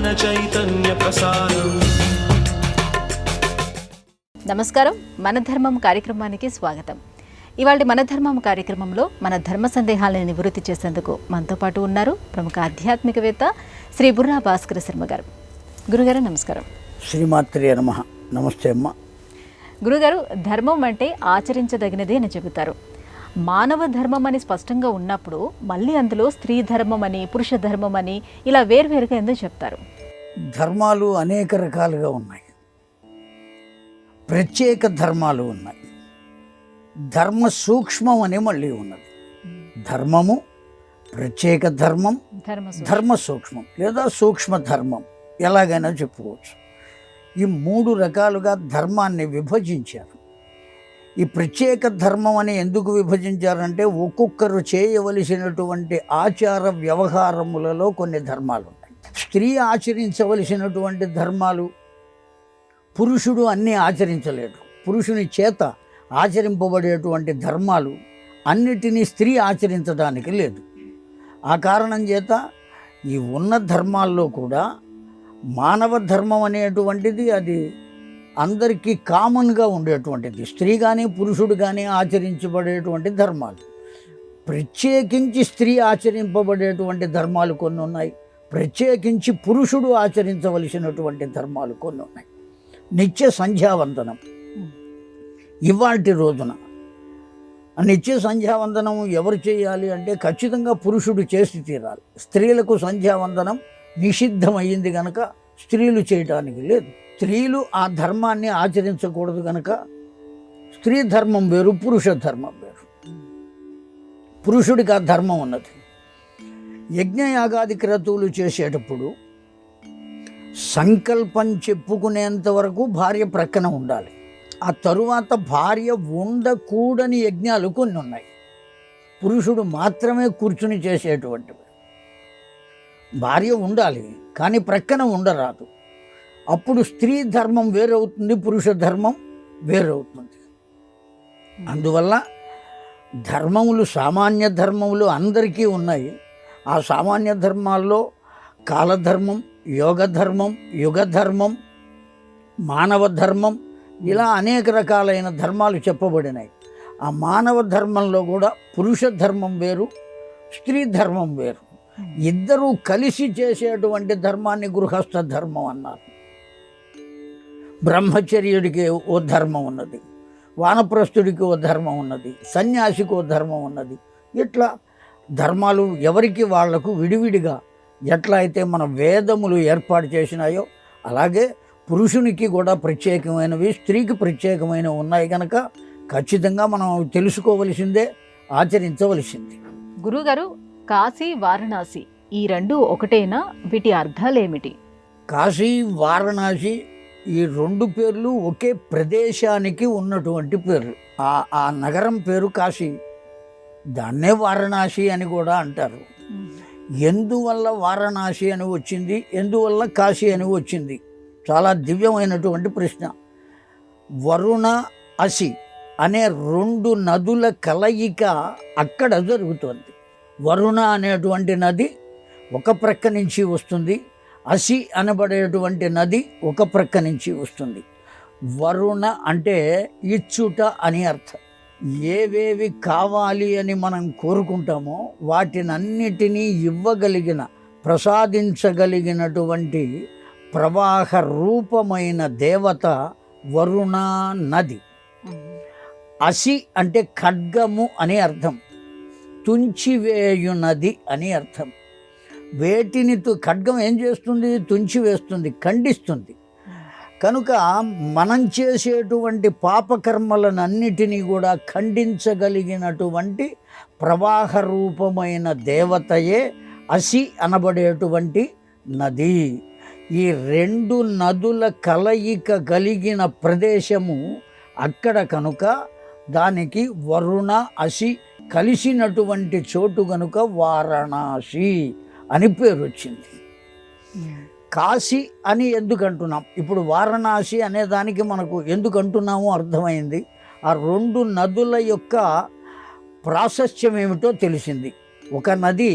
చైతన్య ప్రసారం. నమస్కారం, మన ధర్మం కార్యక్రమానికి స్వాగతం. ఇవాళ మన ధర్మం కార్యక్రమంలో మన ధర్మ సందేహాలను నివృత్తి చేసేందుకు మనతో పాటు ఉన్నారు ప్రముఖ ఆధ్యాత్మికవేత్త శ్రీ బుర్రా భాస్కర శర్మ గారు. గురుగారు నమస్కారం. శ్రీమాత్రే నమః. నమస్తే అమ్మ. గురుగారు, ధర్మం అంటే ఆచరించదగినదే అని చెబుతారు. మానవ ధర్మం అని స్పష్టంగా ఉన్నప్పుడు మళ్ళీ అందులో స్త్రీ ధర్మం అని, పురుష ధర్మం అని ఇలా వేరువేరుగా ఎందుకు చెప్తారు? ధర్మాలు అనేక రకాలుగా ఉన్నాయి. ప్రత్యేక ధర్మాలు ఉన్నాయి. ధర్మ సూక్ష్మం అని మళ్ళీ ఉన్నది. ధర్మము, ప్రత్యేక ధర్మం, ధర్మ సూక్ష్మం లేదా సూక్ష్మ ధర్మం, ఎలాగైనా చెప్పుకోవచ్చు. ఈ మూడు రకాలుగా ధర్మాన్ని విభజించారు. ఈ ప్రత్యేక ధర్మం అని ఎందుకు విభజించారంటే ఒక్కొక్కరు చేయవలసినటువంటి ఆచార వ్యవహారములలో కొన్ని ధర్మాలు ఉంటాయి. స్త్రీ ఆచరించవలసినటువంటి ధర్మాలు పురుషుడు అన్నీ ఆచరించలేడు. పురుషుని చేత ఆచరింపబడేటువంటి ధర్మాలు అన్నిటినీ స్త్రీ ఆచరించడానికి లేదు. ఆ కారణం చేత ఈ ఉన్న ధర్మాల్లో కూడా మానవ ధర్మం అనేటువంటిది అది అందరికీ కామన్గా ఉండేటువంటిది. స్త్రీ కానీ పురుషుడు కానీ ఆచరించబడేటువంటి ధర్మాలు. ప్రత్యేకించి స్త్రీ ఆచరింపబడేటువంటి ధర్మాలు కొన్ని ఉన్నాయి. ప్రత్యేకించి పురుషుడు ఆచరించవలసినటువంటి ధర్మాలు కొన్ని ఉన్నాయి. నిత్య సంధ్యావందనం ఇవాల్టి రోజున నిత్య సంధ్యావందనం ఎవరు చేయాలి అంటే ఖచ్చితంగా పురుషుడు చేసి తీరాలి. స్త్రీలకు సంధ్యావందనం నిషిద్ధమయ్యింది కనుక స్త్రీలు చేయటానికి లేదు. స్త్రీలు ఆ ధర్మాన్ని ఆచరించకూడదు కనుక స్త్రీ ధర్మం వేరు, పురుష ధర్మం వేరు. పురుషుడికి ఆ ధర్మం ఉన్నది. యజ్ఞయాగాది క్రతువులు చేసేటప్పుడు సంకల్పం చెప్పుకునేంత వరకు భార్య ప్రక్కన ఉండాలి. ఆ తరువాత భార్య ఉండకూడని యజ్ఞాలు కొన్ని ఉన్నాయి. పురుషుడు మాత్రమే కూర్చుని చేసేటువంటివి. భార్య ఉండాలి కానీ ప్రక్కన ఉండరాదు. అప్పుడు స్త్రీ ధర్మం వేరవుతుంది, పురుష ధర్మం వేరవుతుంది. అందువల్ల ధర్మములు, సామాన్య ధర్మములు అందరికీ ఉన్నాయి. ఆ సామాన్య ధర్మాల్లో కాలధర్మం, యోగ ధర్మం, యుగ ధర్మం, మానవ ధర్మం, ఇలా అనేక రకాలైన ధర్మాలు చెప్పబడినాయి. ఆ మానవ ధర్మంలో కూడా పురుష ధర్మం వేరు, స్త్రీ ధర్మం వేరు. ఇద్దరూ కలిసి చేసేటువంటి ధర్మాన్ని గృహస్థ ధర్మం అన్నారు. బ్రహ్మచర్యుడికి ఓ ధర్మం ఉన్నది, వానప్రస్థుడికి ఓ ధర్మం ఉన్నది, సన్యాసికి ఓ ధర్మం ఉన్నది. ఇట్లా ధర్మాలు ఎవరికి వాళ్లకు విడివిడిగా ఎట్లా అయితే మన వేదములు ఏర్పాటు చేసినాయో అలాగే పురుషునికి కూడా ప్రత్యేకమైనవి, స్త్రీకి ప్రత్యేకమైనవి ఉన్నాయి కనుక ఖచ్చితంగా మనం తెలుసుకోవలసిందే, ఆచరించవలసింది. గురుగారు, కాశీ, వారణాసి ఈ రెండు ఒకటేనా? వీటి అర్థాలు ఏమిటి? కాశీ, వారణాసి ఈ రెండు పేర్లు ఒకే ప్రదేశానికి ఉన్నటువంటి పేర్లు. ఆ నగరం పేరు కాశీ, దాన్నే వారణాసి అని కూడా అంటారు. ఎందువల్ల వారణాసి అని వచ్చింది, ఎందువల్ల కాశీ అని వచ్చింది? చాలా దివ్యమైనటువంటి ప్రశ్న. వరుణ, అసి అనే రెండు నదుల కలయిక అక్కడ జరుగుతుంది. వరుణ అనేటువంటి నది ఒక ప్రక్క నుంచి వస్తుంది, అసి అనబడేటువంటి నది ఒక ప్రక్క నుంచి వస్తుంది. వరుణ అంటే ఇచ్చుట అని అర్థం. ఏవేవి కావాలి అని మనం కోరుకుంటామో వాటినన్నిటినీ ఇవ్వగలిగిన, ప్రసాదించగలిగినటువంటి ప్రవాహ రూపమైన దేవత వరుణ నది. అసి అంటే ఖడ్గము అని అర్థం, తుంచివేయునది అని అర్థం. వేటిని ఖడ్గం ఏం చేస్తుంది? తుంచివేస్తుంది, ఖండిస్తుంది. కనుక మనం చేసేటువంటి పాపకర్మలనన్నిటినీ కూడా ఖండించగలిగినటువంటి ప్రవాహ రూపమైన దేవతయే అసి అనబడేటువంటి నది. ఈ రెండు నదుల కలయిక కలిగిన ప్రదేశము అక్కడ కనుక దానికి వరుణ, అసి కలిసినటువంటి చోటు కనుక వారణాసి అని పేరు వచ్చింది. కాశీ అని ఎందుకు అంటున్నాం? ఇప్పుడు వారణాసి అనే దానికి మనకు ఎందుకు అంటున్నామో అర్థమైంది. ఆ రెండు నదుల యొక్క ప్రాశస్త్యం ఏమిటో తెలిసింది. ఒక నది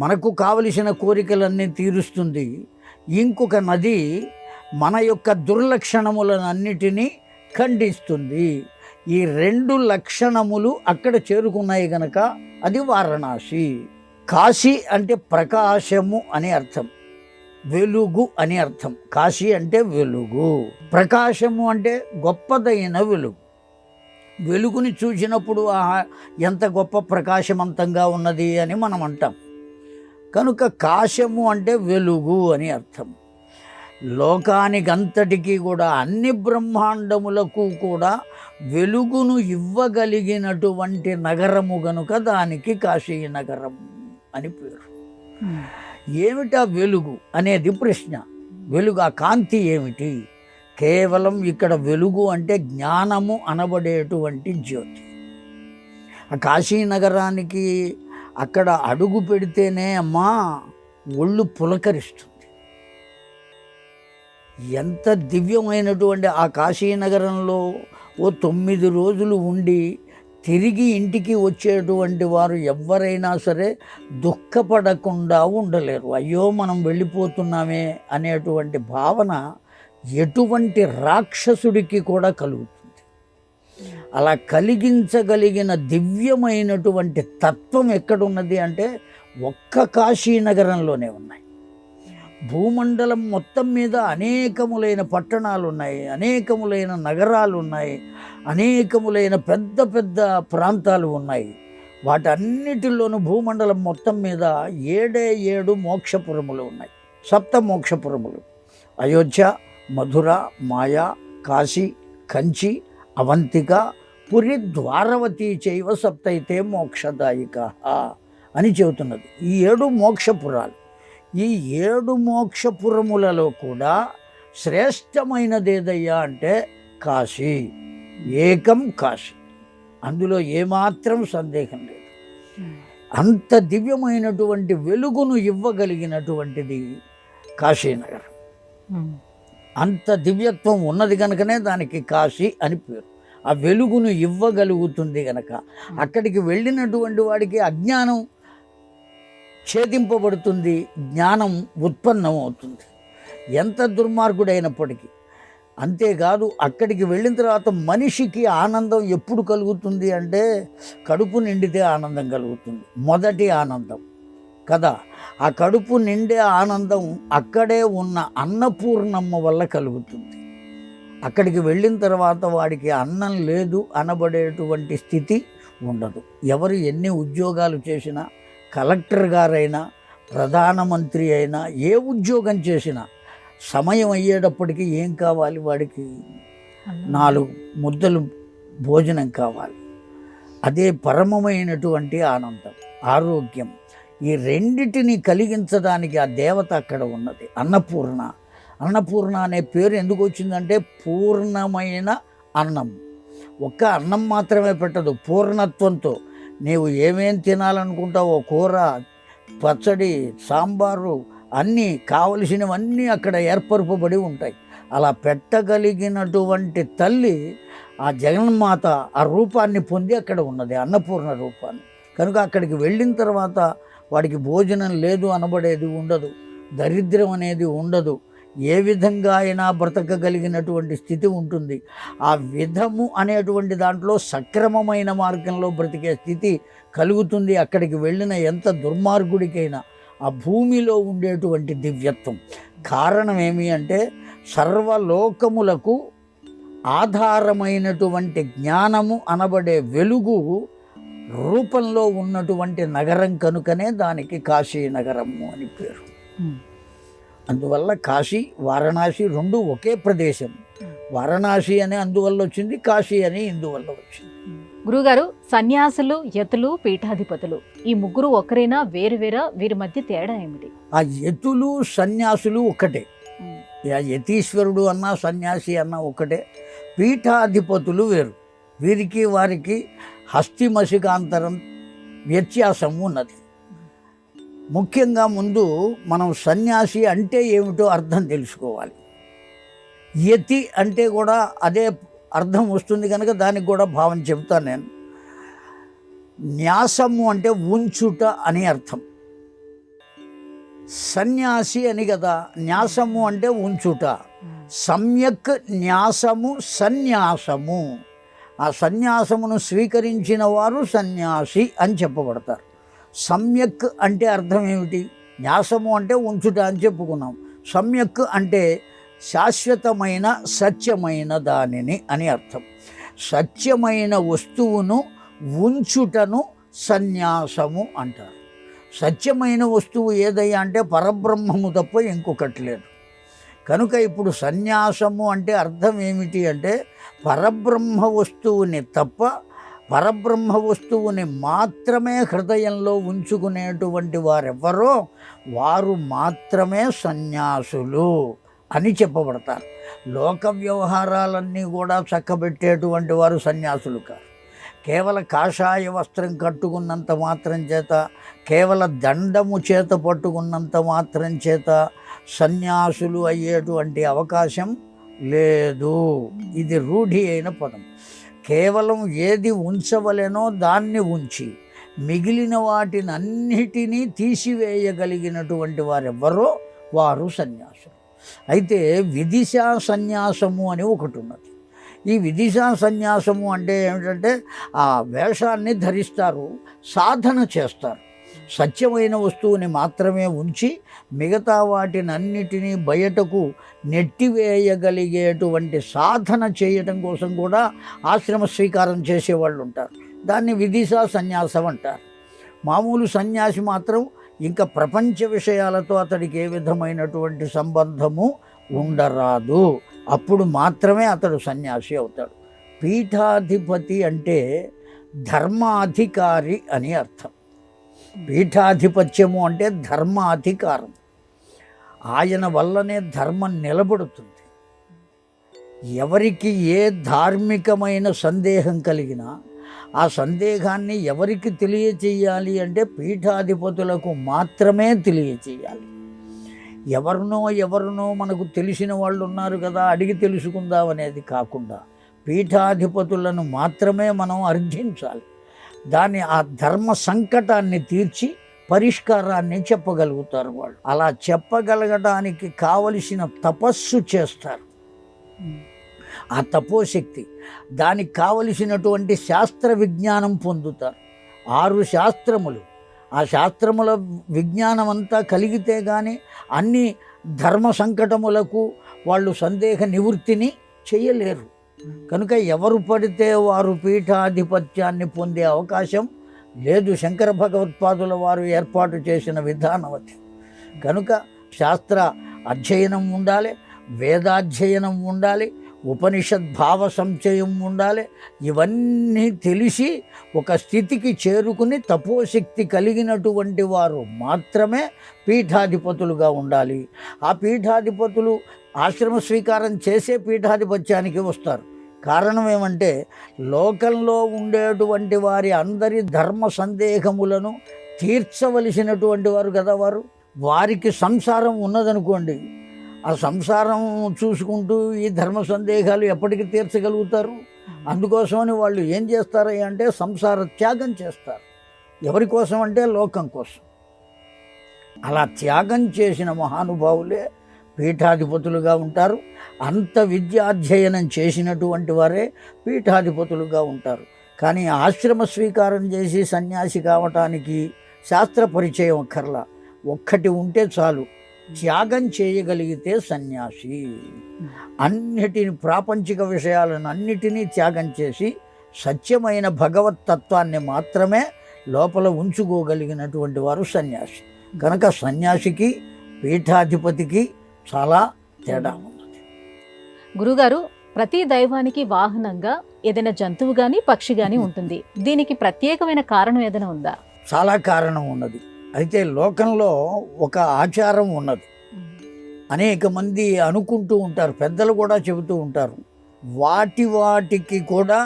మనకు కావలసిన కోరికలన్నీ తీరుస్తుంది, ఇంకొక నది మన యొక్క దుర్లక్షణములన్నిటినీ ఖండిస్తుంది. ఈ 2 లక్షణములు అక్కడ చేరుకున్నాయి గనక అది వారణాసి. కాశీ అంటే ప్రకాశము అని అర్థం, వెలుగు అని అర్థం. కాశీ అంటే వెలుగు, ప్రకాశము అంటే గొప్పదైన వెలుగు. వెలుగుని చూసినప్పుడు ఎంత గొప్ప ప్రకాశవంతంగా ఉన్నది అని మనం అంటాం. కనుక కాశము అంటే వెలుగు అని అర్థం. లోకానికంతటికీ కూడా, అన్ని బ్రహ్మాండములకు కూడా వెలుగును ఇవ్వగలిగినటువంటి నగరము గనుక దానికి కాశీ నగరం అని పేరు. ఏమిటా వెలుగు అనేది ప్రశ్న. వెలుగు, ఆ కాంతి ఏమిటి? కేవలం ఇక్కడ వెలుగు అంటే జ్ఞానము అనబడేటువంటి జ్యోతి. ఆ కాశీ నగరానికి అక్కడ అడుగు పెడితేనే అమ్మా ఒళ్ళు పులకరిస్తుంది. ఎంత దివ్యమైనటువంటి ఆ కాశీ నగరంలో ఓ 9 రోజులు ఉండి తిరిగి ఇంటికి వచ్చేటువంటి వారు ఎవరైనా సరే దుఃఖపడకుండా ఉండలేరు. అయ్యో మనం వెళ్ళిపోతున్నామే అనేటువంటి భావన ఎటువంటి రాక్షసుడికి కూడా కలుగుతుంది. అలా కలిగించగలిగిన దివ్యమైనటువంటి తత్వం ఎక్కడున్నది అంటే ఒక్క కాశీ నగరంలోనే ఉన్నాయి. భూమండలం మొత్తం మీద అనేకములైన పట్టణాలు ఉన్నాయి, అనేకములైన నగరాలు ఉన్నాయి, అనేకములైన పెద్ద పెద్ద ప్రాంతాలు ఉన్నాయి. వాటన్నిటిలోనూ భూమండలం మొత్తం మీద 7 మోక్షపురములు ఉన్నాయి. 7 మోక్షపురములు: అయోధ్య, మధుర, మాయా, కాశీ, కంచి, అవంతిక, పురి, ద్వారవతి చైవ సప్తైతే మోక్షదాయిక అని చెబుతున్నది. ఈ 7 మోక్షపురాలు. ఈ 7 మోక్షపురములలో కూడా శ్రేష్టమైనదేదయ్యా అంటే కాశీ, ఏకం కాశీ. అందులో ఏమాత్రం సందేహం లేదు. అంత దివ్యమైనటువంటి వెలుగును ఇవ్వగలిగినటువంటిది కాశీనగరం. అంత దివ్యత్వం ఉన్నది కనుకనే దానికి కాశీ అని పేరు. ఆ వెలుగును ఇవ్వగలుగుతుంది గనక అక్కడికి వెళ్ళినటువంటి వాడికి అజ్ఞానం ఛేదింపబడుతుంది, జ్ఞానం ఉత్పన్నం అవుతుంది. ఎంత దుర్మార్గుడైనప్పటికీ. అంతేకాదు, అక్కడికి వెళ్ళిన తర్వాత మనిషికి ఆనందం ఎప్పుడు కలుగుతుంది అంటే కడుపు నిండితే ఆనందం కలుగుతుంది. మొదటి ఆనందం కదా. ఆ కడుపు నిండే ఆనందం అక్కడే ఉన్న అన్నపూర్ణమ్మ వల్ల కలుగుతుంది. అక్కడికి వెళ్ళిన తర్వాత వాడికి అన్నం లేదు అనబడేటువంటి స్థితి ఉండదు. ఎవరు ఎన్ని ఉద్యోగాలు చేసినా, కలెక్టర్ గారైనా, ప్రధానమంత్రి అయినా, ఏ ఉద్యోగం చేసినా సమయం అయ్యేటప్పటికీ ఏం కావాలి? వాడికి 4 ముద్దలు భోజనం కావాలి. అదే పరమమైనటువంటి ఆనందం, ఆరోగ్యం. ఈ రెండిటిని కలిగించడానికి ఆ దేవత అక్కడ ఉన్నది, అన్నపూర్ణ. అన్నపూర్ణ అనే పేరు ఎందుకు వచ్చిందంటే పూర్ణమైన అన్నం. ఒక్క అన్నం మాత్రమే పెట్టదు, పూర్ణత్వంతో. నీవు ఏమేం తినాలనుకుంటావో, కూర, పచ్చడి, సాంబారు, అన్నీ కావలసినవన్నీ అక్కడ ఏర్పరపబడి ఉంటాయి. అలా పెట్టగలిగినటువంటి తల్లి ఆ జగన్మాత ఆ రూపాన్ని పొంది అక్కడ ఉన్నది, అన్నపూర్ణ రూపాన్ని. కనుక అక్కడికి వెళ్ళిన తర్వాత వాడికి భోజనం లేదు అనబడేది ఉండదు, దరిద్రం అనేది ఉండదు. ఏ విధంగా అయినా బ్రతకగలిగినటువంటి స్థితి ఉంటుంది. ఆ విధము అనేటువంటి దాంట్లో సక్రమమైన మార్గంలో బ్రతికే స్థితి కలుగుతుంది. అక్కడికి వెళ్ళిన ఎంత దుర్మార్గుడికైనా ఆ భూమిలో ఉండేటువంటి దివ్యత్వం. కారణం ఏమి అంటే సర్వలోకములకు ఆధారమైనటువంటి జ్ఞానము అనబడే వెలుగు రూపంలో ఉన్నటువంటి నగరం కనుకనే దానికి కాశీ నగరము అని పేరు. అందువల్ల కాశీ, వారణాసి 2 ఒకే ప్రదేశం. వారణాసి అని అందువల్ల వచ్చింది, కాశీ అని ఇందువల్ల వచ్చింది. గురుగారు, సన్యాసులు, యతులు, పీఠాధిపతులు ఈ ముగ్గురు ఒకరేనా, వేరువేరా? వీరి మధ్య తేడా ఏమిటి? ఆ యతులు, సన్యాసులు ఒకటే. యతీశ్వరుడు అన్నా సన్యాసి అన్నా ఒకటే. పీఠాధిపతులు వేరు. వీరికి వారికి హస్తిమసికాంతరం వ్యత్యాసం ఉన్నది. ముఖ్యంగా ముందు మనం సన్యాసి అంటే ఏమిటో అర్థం తెలుసుకోవాలి. యతి అంటే కూడా అదే అర్థం వస్తుంది కనుక దానికి కూడా భావం చెబుతాను నేను. న్యాసము అంటే ఉంచుట అని అర్థం. సన్యాసి అని కదా, న్యాసము అంటే ఉంచుట, సమ్యక్ న్యాసము సన్యాసము. ఆ సన్యాసమును స్వీకరించిన వారు సన్యాసి అని చెప్పబడతారు. సమ్యక్ అంటే అర్థం ఏమిటి? న్యాసము అంటే ఉంచుట అని చెప్పుకున్నాం. సమ్యక్ అంటే శాశ్వతమైన సత్యమైన దానిని అని అర్థం. సత్యమైన వస్తువును ఉంచుటను సన్యాసము అంటారు. సత్యమైన వస్తువు ఏదయ్యా అంటే పరబ్రహ్మము తప్ప ఇంకొకటి లేదు. కనుక ఇప్పుడు సన్యాసము అంటే అర్థం ఏమిటి అంటే పరబ్రహ్మ వస్తువుని తప్ప పరబ్రహ్మ వస్తువుని మాత్రమే హృదయంలో ఉంచుకునేటువంటి వారెవరో వారు మాత్రమే సన్యాసులు అని చెప్పబడతారు. లోక వ్యవహారాలన్నీ కూడా చక్కబెట్టేటువంటి వారు సన్యాసులు కాదు. కేవల కాషాయ వస్త్రం కట్టుకున్నంత మాత్రం చేత, కేవల దండము చేత పట్టుకున్నంత మాత్రం చేత సన్యాసులు అయ్యేటువంటి అవకాశం లేదు. ఇది రూఢి అయిన పదం. కేవలం ఏది ఉంచవలెనో దాన్ని ఉంచి మిగిలిన వాటిని అన్నిటినీ తీసివేయగలిగినటువంటి వారెవరో వారు సన్యాసులు. అయితే విదిశా సన్యాసము అని ఒకటి ఉన్నది. ఈ విదిశా సన్యాసము అంటే ఏమిటంటే ఆ వేషాన్ని ధరిస్తారు, సాధన చేస్తారు. సత్యమైన వస్తువుని మాత్రమే ఉంచి మిగతా వాటిని అన్నిటినీ బయటకు నెట్టివేయగలిగేటువంటి సాధన చేయటం కోసం కూడా ఆశ్రమ స్వీకారం చేసేవాళ్ళు ఉంటారు. దాన్ని విదిశా సన్యాసం అంటారు. మామూలు సన్యాసి మాత్రం ఇంకా ప్రపంచ విషయాలతో అతడికి ఏ విధమైనటువంటి సంబంధము ఉండరాదు. అప్పుడు మాత్రమే అతడు సన్యాసి అవుతాడు. పీఠాధిపతి అంటే ధర్మాధికారి అని అర్థం. పీఠాధిపత్యము అంటే ధర్మాధికారం. ఆయన వల్లనే ధర్మం నిలబడుతుంది. ఎవరికి ఏ ధార్మికమైన సందేహం కలిగినా ఆ సందేహాన్ని ఎవరికి తెలియచేయాలి అంటే పీఠాధిపతులకు మాత్రమే తెలియచేయాలి. ఎవరినో మనకు తెలిసిన వాళ్ళు ఉన్నారు కదా అడిగి తెలుసుకుందాం అనేది కాకుండా పీఠాధిపతులను మాత్రమే మనం అర్థించాలి. దాని ఆ ధర్మ సంకటాన్ని తీర్చి పరిష్కారాన్ని చెప్పగలుగుతారు వాళ్ళు. అలా చెప్పగలగడానికి కావలసిన తపస్సు చేస్తారు. ఆ తపోశక్తి, దానికి కావలసినటువంటి శాస్త్ర విజ్ఞానం పొందుతారు. 6 శాస్త్రములు, ఆ శాస్త్రముల విజ్ఞానం అంతా కలిగితే కానీ అన్ని ధర్మ సంకటములకు వాళ్ళు సందేహ నివృత్తిని చేయలేరు. కనుక ఎవరు పడితే వారు పీఠాధిపత్యాన్ని పొందే అవకాశం లేదు. శంకర భగవత్పాదుల వారు ఏర్పాటు చేసిన విధానం అది. కనుక శాస్త్ర అధ్యయనం ఉండాలి, వేదాధ్యయనం ఉండాలి, ఉపనిషద్ భావ సంచయం ఉండాలి. ఇవన్నీ తెలిసి ఒక స్థితికి చేరుకుని తపోశక్తి కలిగినటువంటి వారు మాత్రమే పీఠాధిపతులుగా ఉండాలి. ఆ పీఠాధిపతులు ఆశ్రమ స్వీకారం చేసే పీఠాధిపత్యానికి వస్తారు. కారణం ఏమంటే లోకంలో ఉండేటువంటి వారి అందరి ధర్మ సందేహములను తీర్చవలసినటువంటి వారు కదా వారు. వారికి సంసారం ఉన్నదనుకోండి, ఆ సంసారం చూసుకుంటూ ఈ ధర్మ సందేహాలు ఎప్పటికీ తీర్చగలుగుతారు? అందుకోసమని వాళ్ళు ఏం చేస్తారయ్య అంటే సంసార త్యాగం చేస్తారు. ఎవరి కోసం అంటే లోకం కోసం. అలా త్యాగం చేసిన మహానుభావులే పీఠాధిపతులుగా ఉంటారు. అంత విద్యాధ్యయనం చేసినటువంటి వారే పీఠాధిపతులుగా ఉంటారు. కానీ ఆశ్రమ స్వీకారం చేసి సన్యాసి కావటానికి శాస్త్ర పరిచయం అక్కర్లా. ఒక్కటి ఉంటే చాలు, త్యాగం చేయగలిగితే సన్యాసి. అన్నిటిని, ప్రాపంచిక విషయాలను అన్నిటినీ త్యాగం చేసి సత్యమైన భగవత్ తత్వాన్ని మాత్రమే లోపల ఉంచుకోగలిగినటువంటి వారు సన్యాసి. కనుక సన్యాసికి పీఠాధిపతికి చాలా తేడా ఉన్నది. గురుగారు, ప్రతి దైవానికి వాహనంగా ఏదైనా జంతువు కానీ పక్షి కానీ ఉంటుంది. దీనికి ప్రత్యేకమైన కారణం ఏదైనా ఉందా? చాలా కారణం ఉన్నది. అయితే లోకంలో ఒక ఆచారం ఉన్నది. అనేక మంది అనుకుంటూ ఉంటారు, పెద్దలు కూడా చెబుతూ ఉంటారు. వాటికి కూడా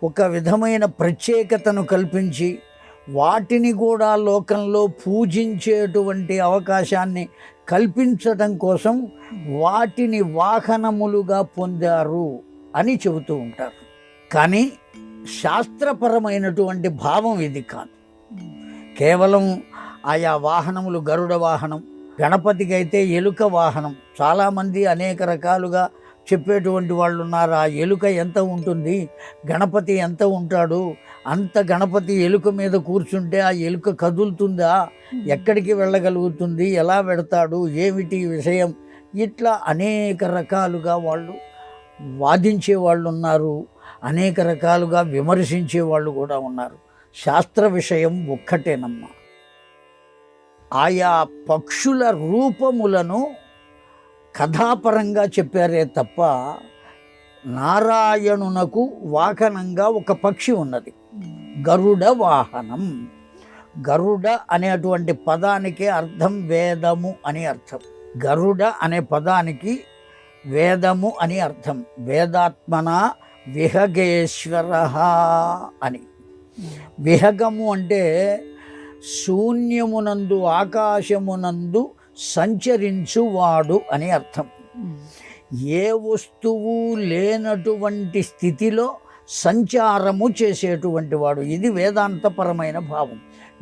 ఒక విధమైన ప్రత్యేకతను కల్పించి వాటిని కూడా లోకంలో పూజించేటువంటి అవకాశాన్ని కల్పించడం కోసం వాటిని వాహనములుగా పొందారు అని చెబుతూ ఉంటారు. కానీ శాస్త్రపరమైనటువంటి భావం ఇది కాదు. కేవలం ఆయా వాహనములు గరుడ వాహనం, గణపతికి అయితే ఎలుక వాహనం. చాలామంది అనేక రకాలుగా చెప్పేటువంటి వాళ్ళు ఉన్నారు. ఆ ఎలుక ఎంత ఉంటుంది, గణపతి ఎంత ఉంటాడు, అంత గణపతి ఎలుక మీద కూర్చుంటే ఆ ఎలుక కదులుతుందా, ఎక్కడికి వెళ్ళగలుగుతుంది, ఎలా పెడతాడు, ఏమిటి విషయం, ఇట్లా అనేక రకాలుగా వాళ్ళు వాదించే వాళ్ళు ఉన్నారు, అనేక రకాలుగా విమర్శించే వాళ్ళు కూడా ఉన్నారు. శాస్త్ర విషయం ఒక్కటేనమ్మా. ఆయా పక్షుల రూపములను కథాపరంగా చెప్పారే తప్ప నారాయణునకు వాహనంగా ఒక పక్షి ఉన్నది, గరుడ వాహనం. గరుడ అనేటువంటి పదానికి అర్థం వేదము అని అర్థం. గరుడ అనే పదానికి వేదము అని అర్థం. వేదాత్మన విహగేశ్వర అని. విహగము అంటే శూన్యమునందు, ఆకాశమునందు సంచరించువాడు అని అర్థం. ఏ వస్తువు లేనటువంటి స్థితిలో సంచారము చేసేటువంటి వాడు, ఇది వేదాంతపరమైన భావం.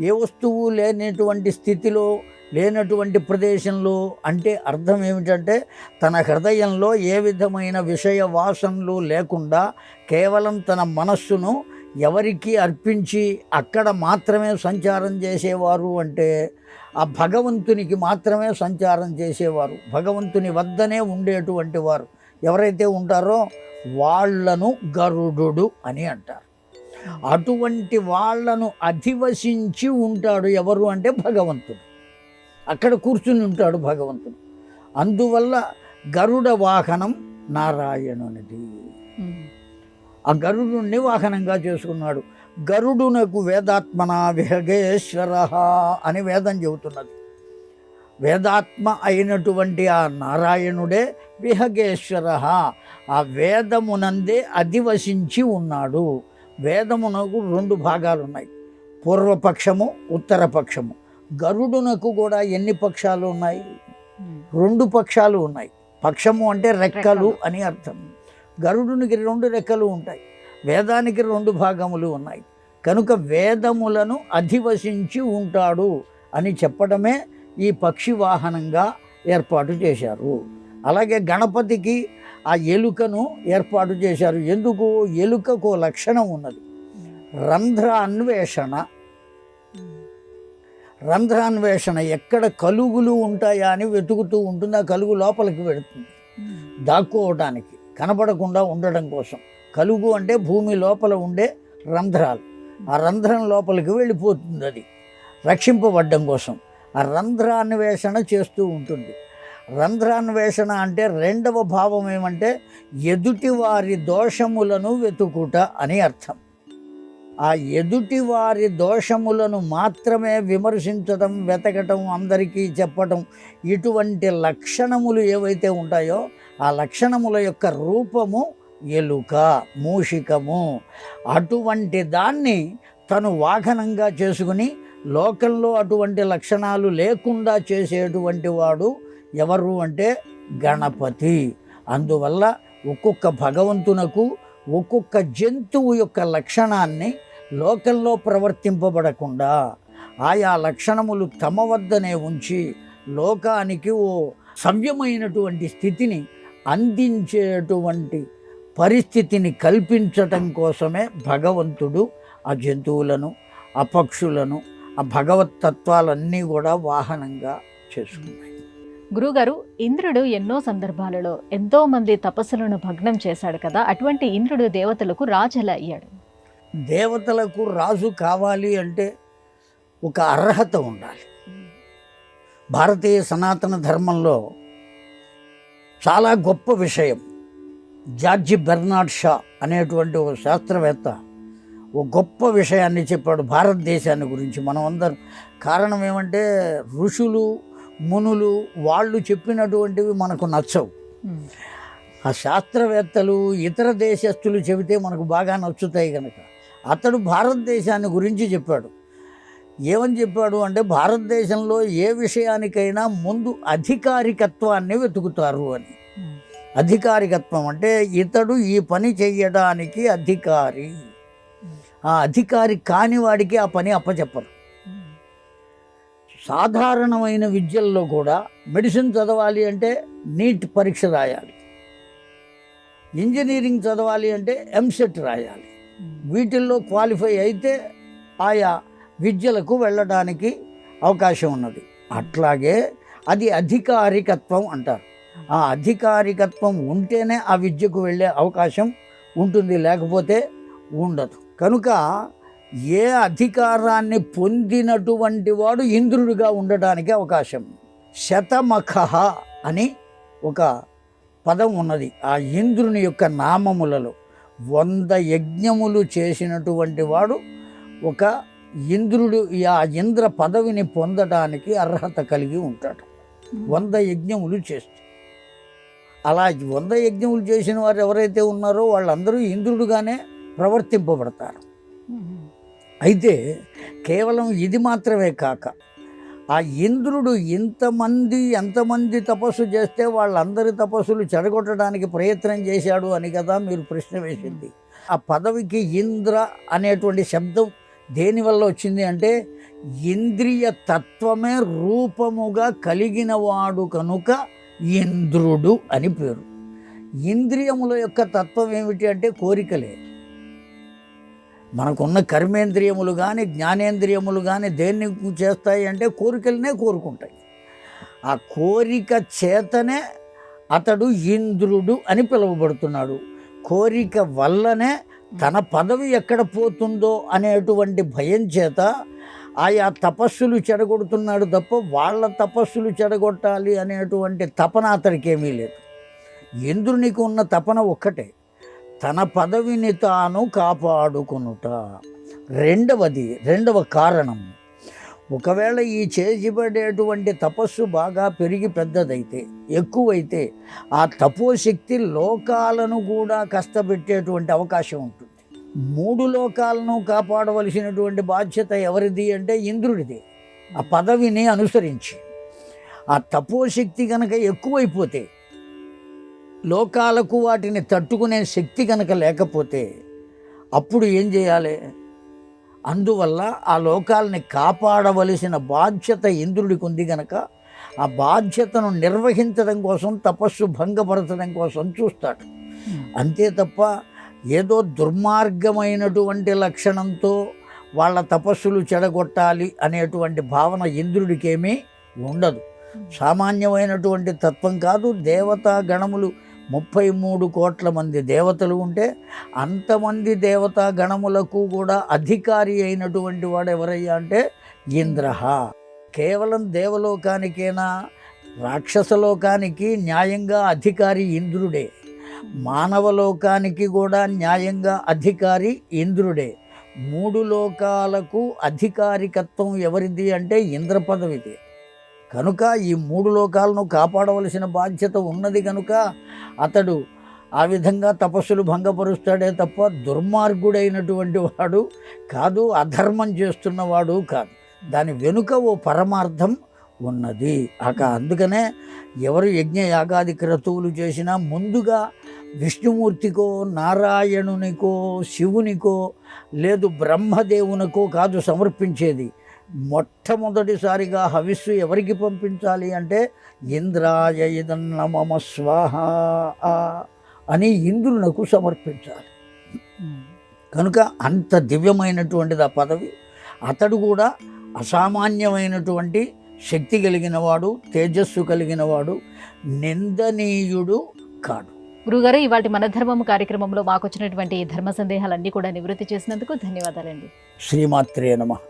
ఏ వస్తువు లేనటువంటి స్థితిలో, లేనటువంటి ప్రదేశంలో అంటే అర్థం ఏమిటంటే తన హృదయంలో ఏ విధమైన విషయ వాసనలు లేకుండా కేవలం తన మనస్సును ఎవరికి అర్పించి అక్కడ మాత్రమే సంచారం చేసేవారు అంటే ఆ భగవంతునికి మాత్రమే సంచారం చేసేవారు, భగవంతుని వద్దనే ఉండేటువంటి వారు ఎవరైతే ఉంటారో వాళ్లను గరుడు అని అంటారు. అటువంటి వాళ్లను అధివసించి ఉంటాడు ఎవరు అంటే భగవంతుడు. అక్కడ కూర్చుని ఉంటాడు భగవంతుడు. అందువల్ల గరుడ వాహనం నారాయణునిది. ఆ గరుడుని వాహనంగా చేసుకున్నాడు. గరుడునకు వేదాత్మన విహగేశ్వర అని వేదం చెబుతున్నది. వేదాత్మ అయినటువంటి ఆ నారాయణుడే విహగేశ్వర, ఆ వేదమునందే అధివసించి ఉన్నాడు. వేదమునకు 2 భాగాలు ఉన్నాయి, పూర్వపక్షము, ఉత్తరపక్షము. గరుడునకు కూడా ఎన్ని పక్షాలు ఉన్నాయి? 2 పక్షాలు ఉన్నాయి. పక్షము అంటే రెక్కలు అని అర్థం. గరుడునికి 2 రెక్కలు ఉంటాయి. వేదానికి 2 భాగములు ఉన్నాయి. కనుక వేదములను అధివసించి ఉంటాడు అని చెప్పడమే ఈ పక్షి వాహనంగా ఏర్పాటు చేశారు. అలాగే గణపతికి ఆ ఎలుకను ఏర్పాటు చేశారు. ఎందుకు? ఎలుకకు లక్షణం ఉన్నది, రంధ్ర అన్వేషణ. రంధ్రాన్వేషణ, ఎక్కడ కలుగులు ఉంటాయా అని వెతుకుతూ ఉంటుంది. ఆ కలుగు లోపలికి వెళుతుంది దాక్కోవడానికి, కనబడకుండా ఉండడం కోసం. కలుగు అంటే భూమి లోపల ఉండే రంధ్రాలు. ఆ రంధ్రం లోపలికి వెళ్ళిపోతుంది అది రక్షింపబడ్డం కోసం. ఆ రంధ్రాన్వేషణ చేస్తూ ఉంటుంది. రంధ్రాన్వేషణ అంటే 2వ భావం ఏమంటే ఎదుటివారి దోషములను వెతుకుట అని అర్థం. ఆ ఎదుటివారి దోషములను మాత్రమే విమర్శించడం, వెతకటం, అందరికీ చెప్పటం, ఇటువంటి లక్షణములు ఏవైతే ఉంటాయో ఆ లక్షణముల యొక్క రూపము ఎలుక, మూషికము. అటువంటి దాన్ని తను వాహనంగా చేసుకుని లోకంలో అటువంటి లక్షణాలు లేకుండా చేసేటువంటి వాడు ఎవరు అంటే గణపతి. అందువల్ల ఒక్కొక్క భగవంతునకు ఒక్కొక్క జంతువు యొక్క లక్షణాన్ని లోకంలో ప్రవర్తింపబడకుండా ఆయా లక్షణములు తమ వద్దనే ఉంచి లోకానికి ఓ సవ్యమైనటువంటి స్థితిని అందించేటువంటి పరిస్థితిని కల్పించటం కోసమే భగవంతుడు ఆ జంతువులను, ఆ పక్షులను, ఆ భగవత్ తత్వాలన్నీ కూడా వాహనంగా చేసుకున్నాయి. గురుగారు, ఇంద్రుడు ఎన్నో సందర్భాలలో ఎంతో మంది తపస్సులను భగ్నం చేశాడు కదా, అటువంటి ఇంద్రుడు దేవతలకు రాజు ఎలా అయ్యాడు? దేవతలకు రాజు కావాలి అంటే ఒక అర్హత ఉండాలి. భారతీయ సనాతన ధర్మంలో చాలా గొప్ప విషయం. జార్జి బెర్నార్డ్ షా అనేటువంటి ఒక శాస్త్రవేత్త ఒక గొప్ప విషయాన్ని చెప్పాడు భారతదేశాన్ని గురించి. మనమందరం కారణం ఏమంటే ఋషులు, మునులు వాళ్ళు చెప్పినటువంటివి మనకు నచ్చవు. ఆ శాస్త్రవేత్తలు, ఇతర దేశస్తులు చెబితే మనకు బాగా నచ్చుతాయి. కనుక అతడు భారతదేశాన్ని గురించి చెప్పాడు. ఏమని చెప్పాడు అంటే భారతదేశంలో ఏ విషయానికైనా ముందు అధికారికత్వాన్ని వెతుకుతారు అని. అధికారికత్వం అంటే ఇతడు ఈ పని చెయ్యడానికి అధికారి, ఆ అధికారి కాని వాడికి ఆ పని అప్పచెప్పరు. సాధారణమైన విద్యల్లో కూడా మెడిసిన్ చదవాలి అంటే నీట్ పరీక్ష రాయాలి, ఇంజనీరింగ్ చదవాలి అంటే ఎంసెట్ రాయాలి. వీటిల్లో క్వాలిఫై అయితే ఆయా విద్యలకు వెళ్ళడానికి అవకాశం ఉన్నది. అట్లాగే అది అధికారికత్వం అంటారు. ఆ అధికారికత్వం ఉంటేనే ఆ విద్యకు వెళ్ళే అవకాశం ఉంటుంది, లేకపోతే ఉండదు. కనుక ఏ అధికారాన్ని పొందినటువంటి వాడు ఇంద్రుడిగా ఉండడానికి అవకాశం. శతమఖ అని ఒక పదం ఉన్నది ఆ ఇంద్రుని యొక్క నామములలో. 100 యజ్ఞములు చేసినటువంటి వాడు ఒక ఇంద్రుడు ఆ ఇంద్ర పదవిని పొందడానికి అర్హత కలిగి ఉంటాడు. 100 యజ్ఞములు చేస్తే అలా 100 యజ్ఞములు చేసిన వారు ఎవరైతే ఉన్నారో వాళ్ళందరూ ఇంద్రుడుగానే ప్రవర్తింపబడతారు. అయితే కేవలం ఇది మాత్రమే కాక ఆ ఇంద్రుడు ఎంతమంది తపస్సు చేస్తే వాళ్ళందరి తపస్సులు చెడగొట్టడానికి ప్రయత్నం చేశాడు అని కదా మీరు ప్రశ్న వేసింది. ఆ పదవికి ఇంద్ర అనేటువంటి శబ్దం దేనివల్ల వచ్చింది అంటే ఇంద్రియ తత్వమే రూపముగా కలిగిన వాడు కనుక ఇంద్రుడు అని పేరు. ఇంద్రియముల యొక్క తత్వం ఏమిటి అంటే కోరికలే. మనకున్న కర్మేంద్రియములు కానీ జ్ఞానేంద్రియములు కానీ దేన్ని చేస్తాయి అంటే కోరికలనే కోరుకుంటాయి. ఆ కోరిక చేతనే అతడు ఇంద్రుడు అని పిలువబడుతున్నాడు. కోరిక వల్లనే తన పదవి ఎక్కడ పోతుందో అనేటువంటి భయం చేత ఆయా తపస్సులు చెడగొడుతున్నాడు తప్ప వాళ్ళ తపస్సులు చెడగొట్టాలి అనేటువంటి తపన అతడికి ఏమీ లేదు. ఇంద్రునికి ఉన్న తపన ఒక్కటే, తన పదవిని తాను కాపాడుకొనుట. రెండవ కారణం, ఒకవేళ ఈ చేయబడేటువంటి తపస్సు బాగా పెరిగి పెద్దదైతే ఎక్కువైతే ఆ తపోశక్తి లోకాలను కూడా కష్టపెట్టేటువంటి అవకాశం ఉంటుంది. 3 లోకాలను కాపాడవలసినటువంటి బాధ్యత ఎవరిది అంటే ఇంద్రుడిది. ఆ పదవిని అనుసరించి ఆ తపోశక్తి కనుక ఎక్కువైపోతే, లోకాలకు వాటిని తట్టుకునే శక్తి కనుక లేకపోతే అప్పుడు ఏం చేయాలి? అందువల్ల ఆ లోకాలని కాపాడవలసిన బాధ్యత ఇంద్రుడికి ఉంది కనుక ఆ బాధ్యతను నిర్వహించడం కోసం తపస్సు భంగపరచడం కోసం చూస్తాడు. అంతే తప్ప ఏదో దుర్మార్గమైనటువంటి లక్షణంతో వాళ్ళ తపస్సులు చెడగొట్టాలి అనేటువంటి భావన ఇంద్రుడికేమీ ఉండదు. సామాన్యమైనటువంటి తత్వం కాదు. దేవతా గణములు 33 కోట్ల మంది దేవతలు ఉంటే అంతమంది దేవతా గణములకు కూడా అధికారి అయినటువంటి వాడు ఎవరయ్యా అంటే ఇంద్ర. కేవలం దేవలోకానికేనా, రాక్షసలోకానికి న్యాయంగా అధికారి ఇంద్రుడే. మానవలోకానికి కూడా న్యాయంగా అధికారి ఇంద్రుడే. 3 లోకాలకు అధికారికత్వం ఎవరిది అంటే ఇంద్ర పదవిది. కనుక ఈ 3 లోకాలను కాపాడవలసిన బాధ్యత ఉన్నది కనుక అతడు ఆ విధంగా తపస్సులు భంగపరుస్తాడే తప్ప దుర్మార్గుడైనటువంటి వాడు కాదు, అధర్మం చేస్తున్నవాడు కాదు. దాని వెనుక ఓ పరమార్థం ఉన్నది. అందుకనే ఎవరు యజ్ఞ యాగాది క్రతువులు చేసినా ముందుగా విష్ణుమూర్తికో, నారాయణునికో, శివునికో లేదు బ్రహ్మదేవునికో కాదు సమర్పించేది. మొట్టమొదటిసారిగా హవిస్సు ఎవరికి పంపించాలి అంటే ఇంద్రాయ ఇదన్న మమ స్వాహ అని ఇంద్రునకు సమర్పించాలి. కనుక అంత దివ్యమైనటువంటిది ఆ పదవి. అతడు కూడా అసామాన్యమైనటువంటి శక్తి కలిగినవాడు, తేజస్సు కలిగినవాడు, నిందనీయుడు కాడు. గురుగారు, ఇవాటి మన ధర్మం కార్యక్రమంలో మాకు వచ్చినటువంటి ధర్మ సందేహాలన్నీ కూడా నివృత్తి చేసినందుకు ధన్యవాదాలండి. శ్రీమాత్రే నమః.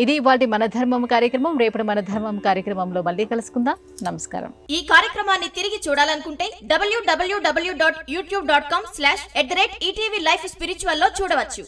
ఇది ఇవాటి మన ధర్మం కార్యక్రమం. రేపటి మన ధర్మం కార్యక్రమంలో మళ్ళీ కలుసుకుందాం. నమస్కారం. ఈ కార్యక్రమాన్ని తిరిగి చూడాలనుకుంటే www.youtube.com/ETV Life Spiritual లో చూడవచ్చు.